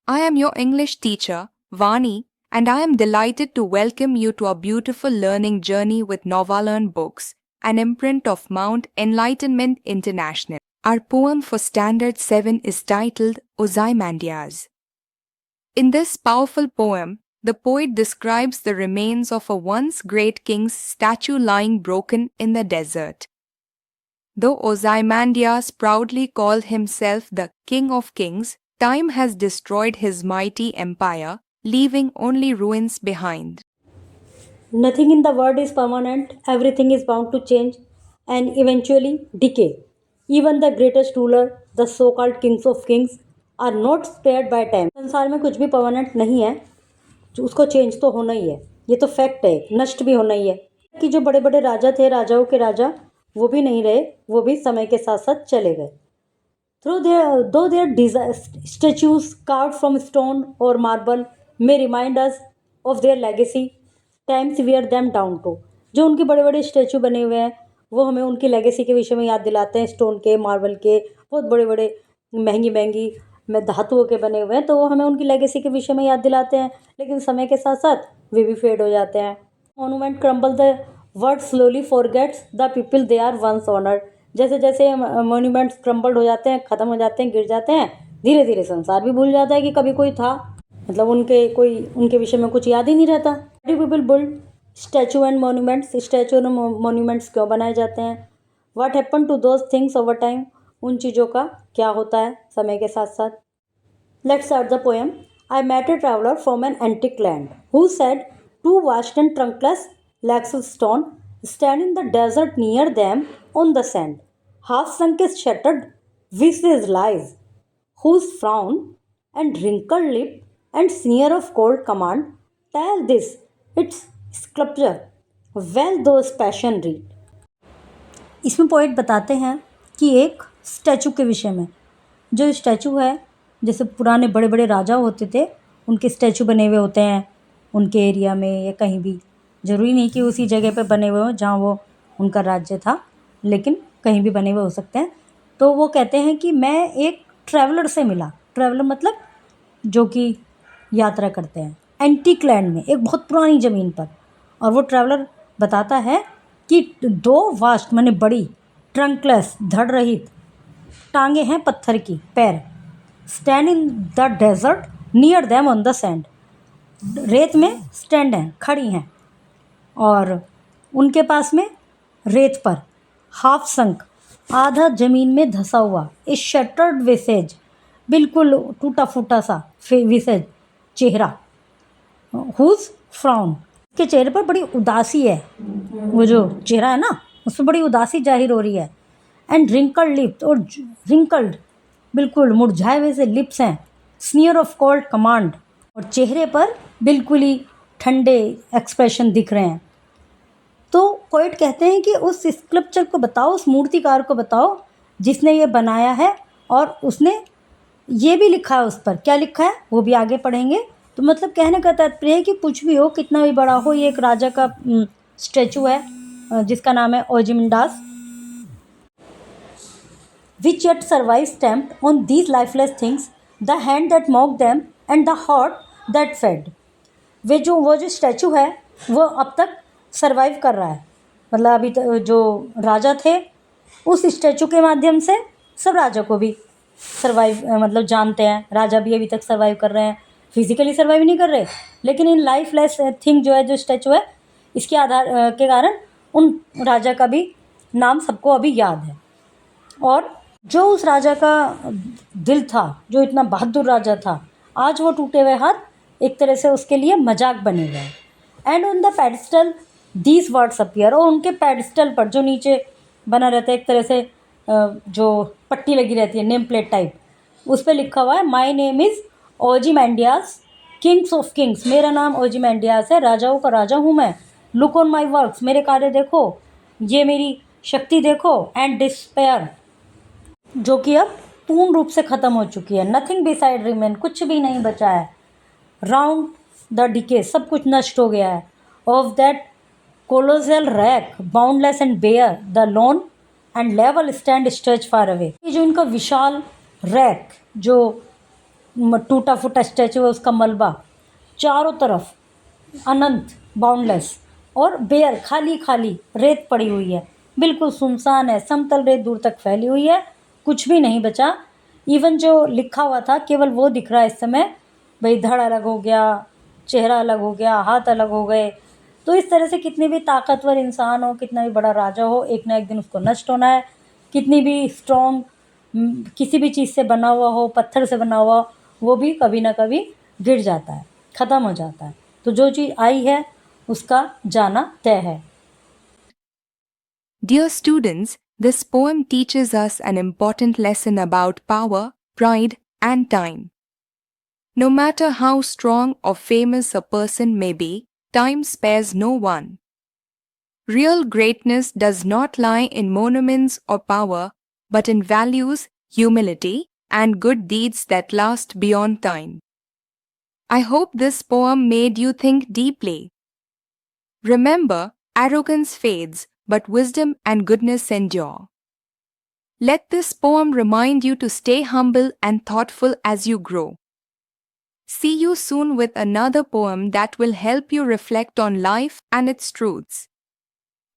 I am your English teacher, Vani, and I am delighted to welcome you to our beautiful learning journey with Novalearn Books, an imprint of Mount Enlightenment International. Our poem for Standard 7 is titled Ozymandias. In this powerful poem, the poet describes the remains of a once great king's statue lying broken in the desert. Though Ozymandias proudly called himself the King of Kings, time has destroyed his mighty empire, leaving only ruins behind. Nothing in the world is permanent, everything is bound to change and eventually decay. Even the greatest ruler, the so called kings of kings, are not spared by time. संसार में कुछ भी permanent नहीं है, उसको change तो होना ही है, ये तो फैक्ट है, नष्ट भी होना ही है। कि जो बड़े बड़े राजा थे, राजाओं के राजा, वो भी नहीं रहे, वो भी समय के साथ साथ चले गए। Though their statues carved from stone or marble may remind us of their legacy, times wear them down too. जो उनके बड़े बड़े स्टैचू बने हुए हैं वो हमें उनकी लेगेसी के विषय में याद दिलाते हैं। स्टोन के, मार्बल के, बहुत बड़े बड़े महंगी महंगी में धातुओं के बने हुए हैं, तो वो हमें उनकी लेगेसी के विषय में याद दिलाते हैं, लेकिन समय के साथ साथ वे भी फेड हो जाते हैं। Monument crumble, the word slowly forgets the people they are once honoured. जैसे जैसे मोन्यूमेंट्स क्रम्बल्ड हो जाते हैं, ख़त्म हो जाते हैं, गिर जाते हैं, धीरे धीरे संसार भी भूल जाता है कि कभी कोई था। मतलब उनके विषय में कुछ याद ही नहीं रहता। People build statue and monuments. Statue और मोन्यूमेंट्स क्यों बनाए जाते हैं? What happen to those things over time. उन चीज़ों का क्या होता है समय के साथ साथ। Let's start the poem. I met a traveller from an antique land who said two vast and trunkless legs of stone stand in the desert near them on the sand. Half sunk is shattered visage lies, whose frown and wrinkled lip and sneer of cold command tell this its sculpture well those passion read. इसमें poet बताते हैं कि एक statue के विषय में, जो statue है, जैसे पुराने बड़े बड़े राजा होते थे उनके स्टैचू बने हुए होते हैं उनके एरिया में या कहीं भी। ज़रूरी नहीं कि उसी जगह पे बने हुए हों जहाँ वो उनका राज्य था, लेकिन कहीं भी बने हुए हो सकते हैं। तो वो कहते हैं कि मैं एक ट्रैवलर से मिला। ट्रैवलर मतलब जो कि यात्रा करते हैं, एंटीक लैंड में, एक बहुत पुरानी ज़मीन पर। और वो ट्रैवलर बताता है कि दो वास्ट माने बड़ी, ट्रंकलेस धड़ रहित टांगे हैं पत्थर की, पैर, stand in the desert near them on the sand. रेत में स्टैंड हैं, खड़ी हैं, और उनके पास में रेत पर हाफ संक, आधा ज़मीन में धंसा हुआ, इस शटर्ड विसेज, बिल्कुल टूटा फूटा सा विसेज, चेहरा, हुज फ्राउन, के चेहरे पर बड़ी उदासी है। वो जो चेहरा है ना, उसमें बड़ी उदासी जाहिर हो रही है। एंड रिंकल्ड लिप्स, और रिंकल्ड बिल्कुल मुरझाए हुए से लिप्स हैं। स्नियर ऑफ कोल्ड कमांड, और चेहरे पर बिल्कुल ही ठंडे एक्सप्रेशन दिख रहे हैं। तो पोएट कहते हैं कि उस स्कल्पचर को बताओ, उस मूर्तिकार को बताओ जिसने ये बनाया है, और उसने ये भी लिखा है उस पर। क्या लिखा है वो भी आगे पढ़ेंगे। तो मतलब कहने का तात्पर्य है कि कुछ भी हो, कितना भी बड़ा हो, ये एक राजा का स्टैचू है जिसका नाम है ओजिमंडास, which yet survives stamped on these lifeless things, the hand that mocked them and the heart that fed. वो जो स्टैचू है वो अब तक सरवाइव कर रहा है। मतलब अभी जो राजा थे उस स्टैचू के माध्यम से सब राजा को भी सरवाइव मतलब जानते हैं। राजा भी अभी तक सरवाइव कर रहे हैं, फिजिकली सरवाइव नहीं कर रहे, लेकिन इन लाइफलेस थिंग जो है, जो स्टैचू है, इसके आधार के कारण उन राजा का भी नाम सबको अभी याद है। और जो उस राजा का दिल था, जो इतना बहादुर राजा था, आज वो टूटे हुए हाथ एक तरह से उसके लिए मजाक बने हुए हैं। And on the pedestal these words appear, और उनके पेडिस्टल पर जो नीचे बना रहता है एक तरह से जो पट्टी लगी रहती है, नेम प्लेट टाइप, उस पर लिखा हुआ है my name is Ozymandias, kings of kings. मेरा नाम ओजिमैंडियास है, राजाओं का राजा हूँ मैं। लुक ऑन माई वर्क्स, मेरे कार्य देखो, ये मेरी शक्ति देखो। एंड डिस्पेयर, जो कि अब पूर्ण रूप से ख़त्म हो चुकी है। नथिंग बिसाइड रिमेन, कुछ भी नहीं बचा है। राउंड द डिके, सब कुछ नष्ट हो गया है। Of that colossal wreck boundless and bare the lone and level stand stretch far away. ये जो इनका विशाल रैक, जो टूटा फूटा स्टैचू है उसका मलबा, चारों तरफ अनंत, बाउंडलेस और बेयर, खाली खाली रेत पड़ी हुई है, बिल्कुल सुनसान है, समतल रेत दूर तक फैली हुई है, कुछ भी नहीं बचा। इवन जो लिखा हुआ था केवल वो दिख रहा है इस समय, भाई धड़ अलग हो गया, चेहरा अलग हो गया, हाथ अलग हो गए। तो इस तरह से कितनी भी ताकतवर इंसान हो, कितना भी बड़ा राजा हो, एक ना एक दिन उसको नष्ट होना है। कितनी भी स्ट्रॉन्ग किसी भी चीज़ से बना हुआ हो, पत्थर से बना हुआ, वो भी कभी ना कभी गिर जाता है, ख़त्म हो जाता है। तो जो चीज़ आई है उसका जाना तय है। Dear students, this poem teaches us an important lesson about power, pride, and time. No matter how strong or famous a person may be, time spares no one. Real greatness does not lie in monuments or power, but in values, humility, and good deeds that last beyond time. I hope this poem made you think deeply. Remember, arrogance fades, but wisdom and goodness endure. Let this poem remind you to stay humble and thoughtful as you grow. See you soon with another poem that will help you reflect on life and its truths.